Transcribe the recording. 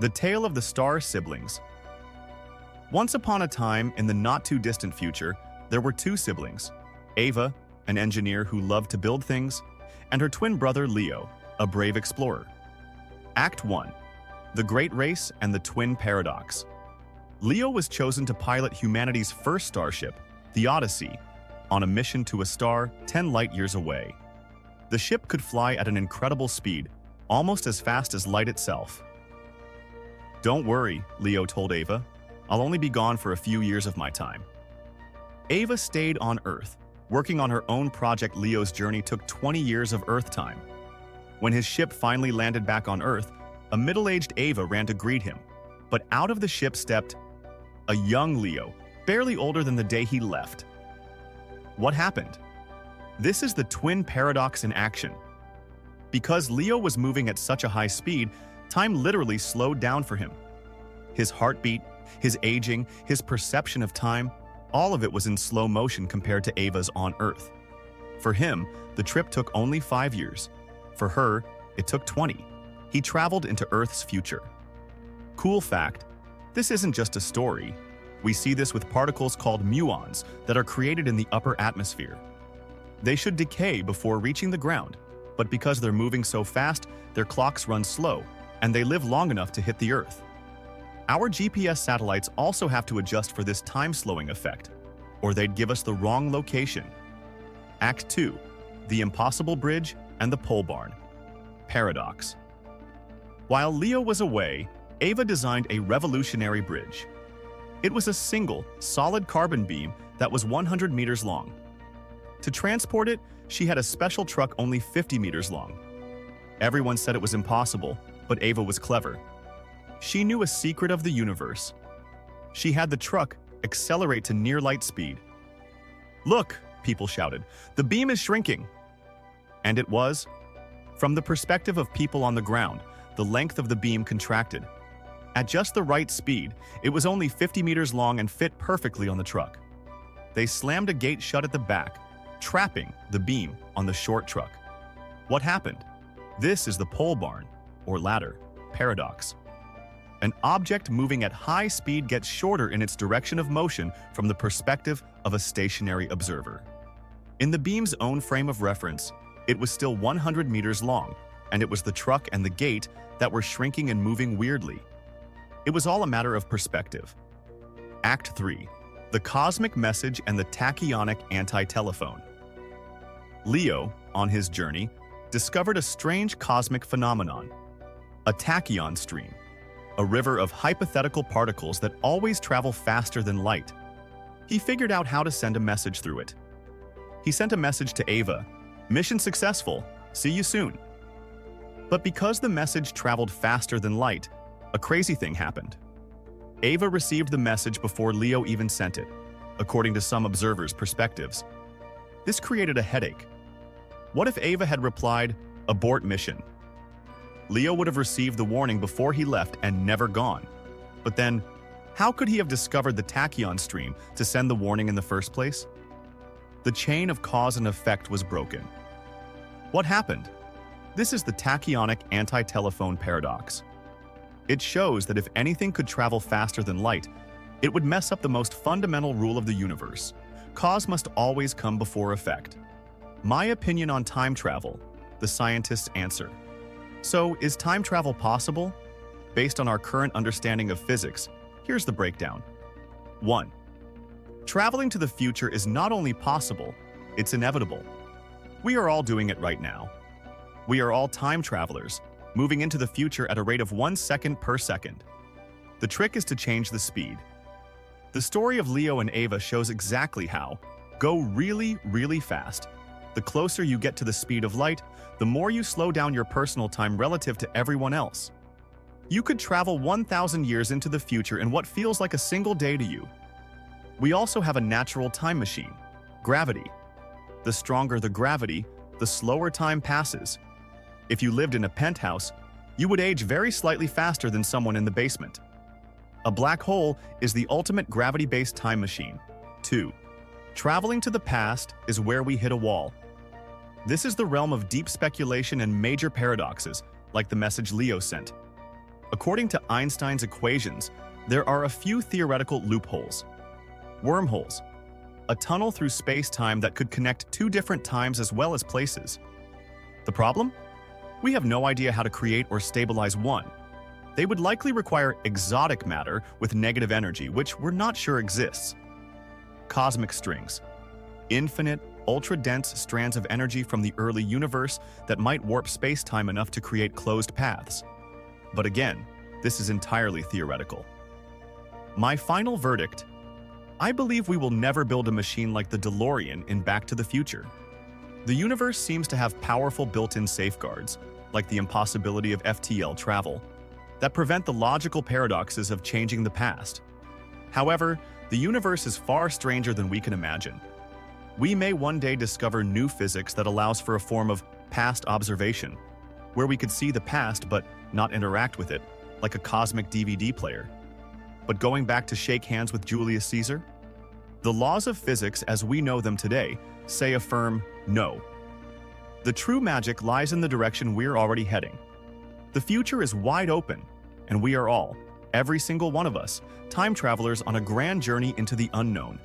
The Tale of the Star Siblings. Once upon a time, in the not-too-distant future, there were two siblings, Ava, an engineer who loved to build things, and her twin brother Leo, a brave explorer. Act 1. The Great Race and the Twin Paradox. Leo was chosen to pilot humanity's first starship, the Odyssey, on a mission to a star 10 light-years away. The ship could fly at an incredible speed, almost as fast as light itself. "Don't worry," Leo told Ava. "I'll only be gone for a few years of my time." Ava stayed on Earth, working on her own project. Leo's journey took 20 years of Earth time. When his ship finally landed back on Earth, a middle-aged Ava ran to greet him. But out of the ship stepped a young Leo, barely older than the day he left. What happened? This is the twin paradox in action. Because Leo was moving at such a high speed, time literally slowed down for him. His heartbeat, his aging, his perception of time, all of it was in slow motion compared to Ava's on Earth. For him, the trip took only 5 years. For her, it took 20. He traveled into Earth's future. Cool fact, this isn't just a story. We see this with particles called muons that are created in the upper atmosphere. They should decay before reaching the ground, but because they're moving so fast, their clocks run slow, and they live long enough to hit the Earth. Our GPS satellites also have to adjust for this time-slowing effect, or they'd give us the wrong location. Act 2. The Impossible Bridge and the Pole Barn. Paradox. While Leo was away, Ava designed a revolutionary bridge. It was a single, solid carbon beam that was 100 meters long. To transport it, she had a special truck only 50 meters long. Everyone said it was impossible, but Ava was clever. She knew a secret of the universe. She had the truck accelerate to near light speed. "Look," people shouted, "the beam is shrinking." And it was. From the perspective of people on the ground, the length of the beam contracted. At just the right speed, it was only 50 meters long and fit perfectly on the truck. They slammed a gate shut at the back, trapping the beam on the short truck. What happened? This is the pole barn, or ladder, paradox. An object moving at high speed gets shorter in its direction of motion from the perspective of a stationary observer. In the beam's own frame of reference, it was still 100 meters long, and it was the truck and the gate that were shrinking and moving weirdly. It was all a matter of perspective. Act 3. The Cosmic Message and the Tachyonic Anti-Telephone. Leo, on his journey, discovered a strange cosmic phenomenon, a tachyon stream, a river of hypothetical particles that always travel faster than light. He figured out how to send a message through it. He sent a message to Ava, "Mission successful, see you soon." But because the message traveled faster than light, a crazy thing happened. Ava received the message before Leo even sent it, according to some observers' perspectives. This created a headache. What if Ava had replied, "Abort mission"? Leo would have received the warning before he left and never gone. But then, how could he have discovered the tachyon stream to send the warning in the first place? The chain of cause and effect was broken. What happened? This is the tachyonic anti-telephone paradox. It shows that if anything could travel faster than light, it would mess up the most fundamental rule of the universe. Cause must always come before effect. My opinion on time travel, the scientists answer. So, is time travel possible? Based on our current understanding of physics, here's the breakdown. 1. Traveling to the future is not only possible, it's inevitable. We are all doing it right now. We are all time travelers, moving into the future at a rate of 1 second per second. The trick is to change the speed. The story of Leo and Ava shows exactly how. Go really, really fast. The closer you get to the speed of light, the more you slow down your personal time relative to everyone else. You could travel 1,000 years into the future in what feels like a single day to you. We also have a natural time machine, gravity. The stronger the gravity, the slower time passes. If you lived in a penthouse, you would age very slightly faster than someone in the basement. A black hole is the ultimate gravity-based time machine. 2. Traveling to the past is where we hit a wall. This is the realm of deep speculation and major paradoxes, like the message Leo sent. According to Einstein's equations, there are a few theoretical loopholes. Wormholes, a tunnel through space-time that could connect two different times as well as places. The problem? We have no idea how to create or stabilize one. They would likely require exotic matter with negative energy, which we're not sure exists. Cosmic strings, infinite, ultra-dense strands of energy from the early universe that might warp space-time enough to create closed paths. But again, this is entirely theoretical. My final verdict: I believe we will never build a machine like the DeLorean in Back to the Future. The universe seems to have powerful built-in safeguards, like the impossibility of FTL travel, that prevent the logical paradoxes of changing the past. However, the universe is far stranger than we can imagine. We may one day discover new physics that allows for a form of past observation, where we could see the past but not interact with it, like a cosmic DVD player. But going back to shake hands with Julius Caesar? The laws of physics as we know them today say a firm no. The true magic lies in the direction we're already heading. The future is wide open, and we are all, every single one of us, time travelers on a grand journey into the unknown.